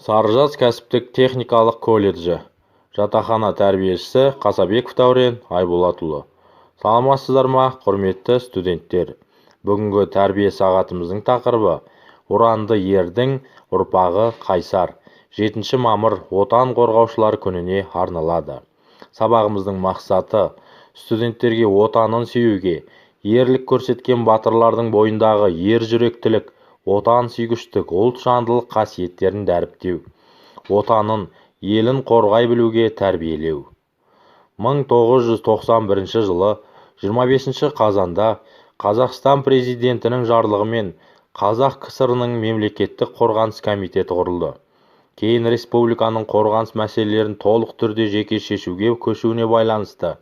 Сарыжаз кәсіптік техникалық колледжі жатақхана тәрбиешісі Қасабеков Дәурен Айболатұлы. Саламатсыздар ма, құрметті студенттер? Бүгінгі тәрбие сағатымыздың тақырыбы ұранды ердің ұрпағы Қайсар. 7 мамыр отан қорғаушылар күніне арналады. Сабағымыздың мақсаты студенттерге отанын сүюге, ерлік көрсеткен батырлардың бойындағы ержүректілік, отан сүйгіштік, ұлтжандылық қасиеттерін дәріптеу, отанын, елін қорғай білуге тәрбиелеу. 1991 жылы 25 қазанда Қазақстан президентінің жарлығымен Қазақ КСР-ның мемлекеттік қорғаныс комитеті құрылды. Кейін республиканың қорғаныс мәселелерін толық түрде жеке шешуге көшуіне байланысты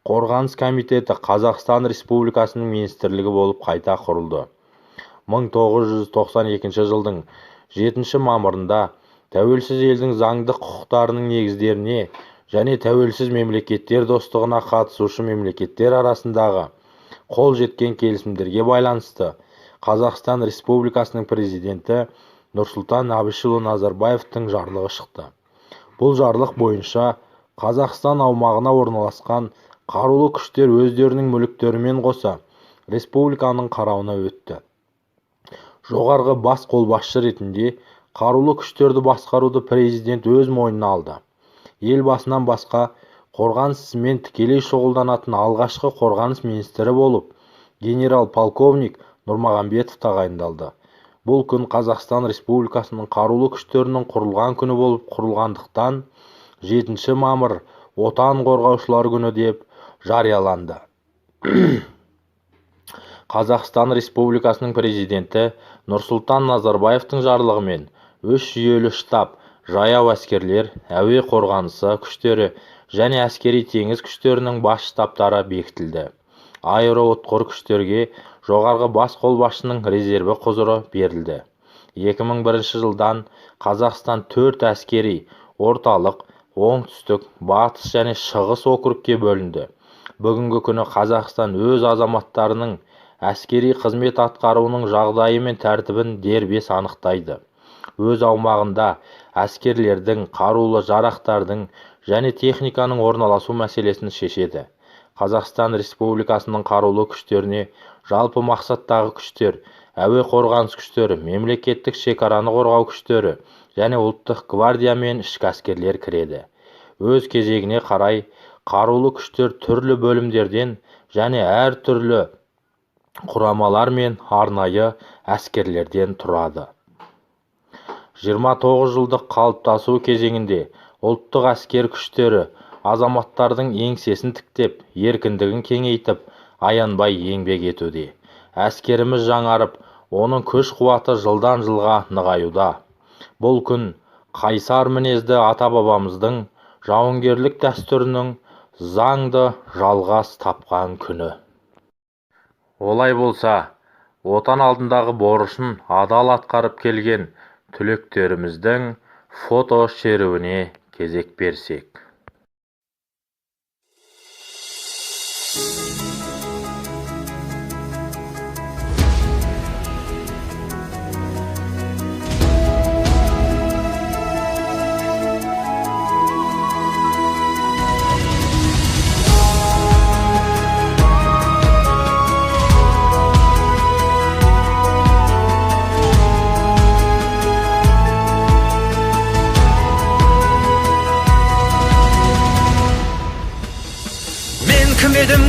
Қорғаныс комитеті Қазақстан Республикасының министрлігі болып қайта құрылды. 1992 жылдың 7 мамырында тәуелсіз елдің заңды құқықтарының негіздеріне және тәуелсіз мемлекеттер достығына қатысушы мемлекеттер арасындағы қол жеткен келісімдерге байланысты Қазақстан Республикасының президенті Нұрсұлтан Әбішұлы Назарбаевтың жарлығы шықты. Бұл жарлық бойынша Қазақстан аумағына орналасқан қарулы күштер өздерінің мүліктерімен қоса республиканың қарауына өтті. Жоғарғы бас қолбасшы ретінде қарулы күштерді басқаруды президент өз мойнына алды. Елбасынан басқа қорғаныс ісімен тікелей шұғылданатын алғашқы қорғаныс министрі болып, генерал-полковник Нұрмағамбетов тағайындалды. Бұл күн Қазақстан Республикасының қарулы күштерінің құрылған күні болып құрылғандықтан 7 мамыр отан қорғаушылар күні деп жарияланды. Қазақстан Республикасының президенті Нұрсұлтан Назарбаевтың жарлығымен 3 жүйелі штаб, жаяу әскерлер, әуе қорғанысы күштері және әскери теңіз күштерінің бас штабтары бекітілді. Аэроұтқыр күштерге жоғарғы бас қолбасшының резерві құзыры берілді. 2001 жылдан Қазақстан 4 әскери, орталық, оңтүстік, батыс және шығыс округке бөлінді. Бүгінгі күні Қазақстан өз азаматтарының әскери қызмет атқаруының жағдайы мен тәртібін дербес анықтайды. Өз аумағында әскерлердің, қарулы жарақтардың және техниканың орналасу мәселесін шешеді. Қазақстан Республикасының қарулы күштеріне жалпы мақсаттағы күштер, әуе қорғаныс күштері, мемлекеттік шекараны қорғау күштері және ұлттық гвардия мен ішкі әскерлер кіреді. Өз кезегіне қарай қарулы күштер түрлі бөлімдерден және әр түрлі құрамалар мен арнайы әскерлерден тұрады. 29 жылдық қалыптасу кезеңінде ұлттық әскер күштері азаматтардың еңсесін тіктеп, еркіндігін кеңейтіп, аянбай еңбек етуде. Әскеріміз жаңарып, оның күш-қуаты жылдан жылға нығаюда. Бұл күн қайсар мінезді ата-бабамыздың жауынгерлік дәстүрінің заңды жалғас тапқан күні. Олай болса, отан алдындағы борышын адал атқарып келген түлектеріміздің фото шеруіне кезек берсек.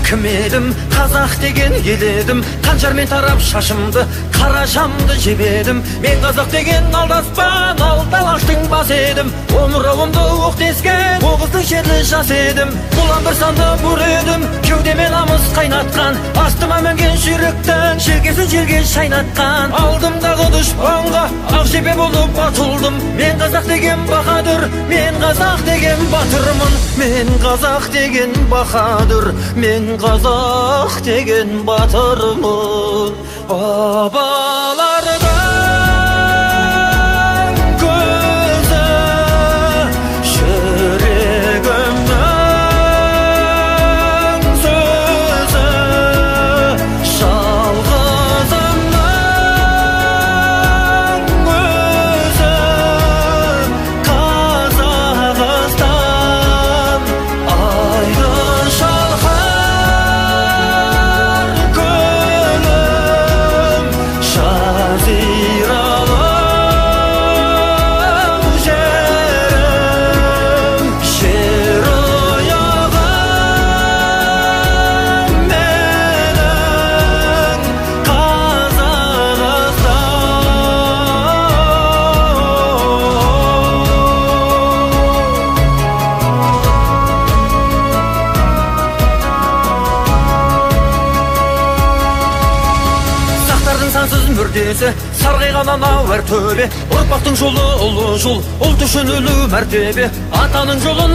Кім едім, қазақ деген ел едім, қанжармен тарап шашымды, қара шамды жебедім. Мен қазақ деген алдаспан, алдалаштың бас едім, омырауымды оқ тескен, оғыздың жерлі жас едім. Бұлан бір санды бұр едім, кеудеме намыс қайнатқан, астыма мінген жүйріктің желкесін жерге шайнатқан. Алдымдағы дұшпанға ақ жебе болып атылдым. Мен қазақ деген баһадүр, мен қазақ деген батырмын. Мен қазақ деген баһадүр, мен қазақ деген батырмын. Бабалардың көзі жүрегімнің сөзі жалғызымның өзі мүрдесі, сарғайған анау әр төбе. Ұрпақтың жолы ұлы жол, ұлт үшін өлу мәртебе. Атаның жолын